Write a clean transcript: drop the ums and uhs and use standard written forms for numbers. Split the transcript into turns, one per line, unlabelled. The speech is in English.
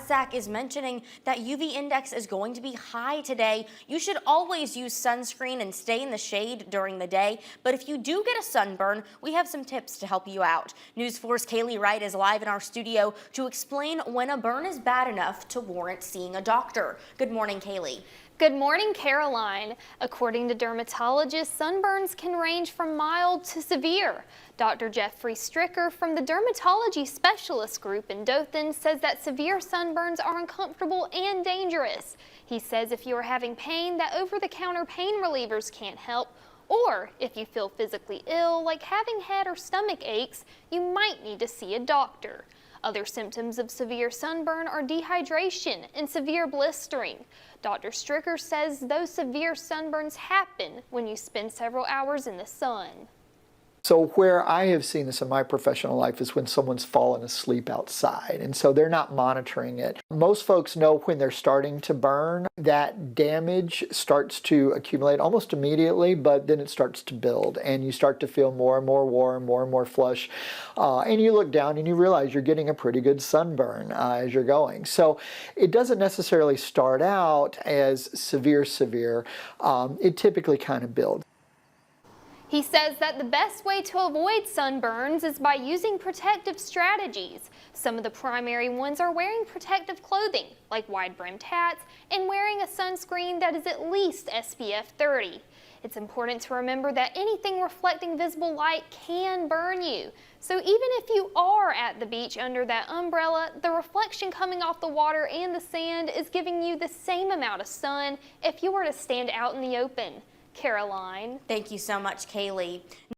as Zach is mentioning, that UV index is going to be high today. You should always use sunscreen and stay in the shade during the day. But if you do get a sunburn, we have some tips to help you out. News 4's Kaylee Wright is live in our studio to explain when a burn is bad enough to warrant seeing a doctor. Good morning, Kaylee.
Good morning, Caroline. According to dermatologists, sunburns can range from mild to severe. Dr. Jeffrey Stricker from the Dermatology Specialist Group in Dothan says that severe sunburns are uncomfortable and dangerous. He says if you are having pain, that over-the-counter pain relievers can't help, or if you feel physically ill, like having head or stomach aches, you might need to see a doctor. Other symptoms of severe sunburn are dehydration and severe blistering. Dr. Stricker says those severe sunburns happen when you spend several hours in the sun.
So where I have seen this in my professional life is when someone's fallen asleep outside, and so they're not monitoring it. Most folks know when they're starting to burn, that damage starts to accumulate almost immediately, but then it starts to build, and you start to feel more and more warm, more and more flush, and you look down and you realize you're getting a pretty good sunburn as you're going. So it doesn't necessarily start out as severe. It typically kind of builds.
He says that the best way to avoid sunburns is by using protective strategies. Some of the primary ones are wearing protective clothing, like wide-brimmed hats, and wearing a sunscreen that is at least SPF 30. It's important to remember that anything reflecting visible light can burn you. So even if you are at the beach under that umbrella, the reflection coming off the water and the sand is giving you the same amount of sun if you were to stand out in the open. Caroline.
Thank you so much, Kaylee.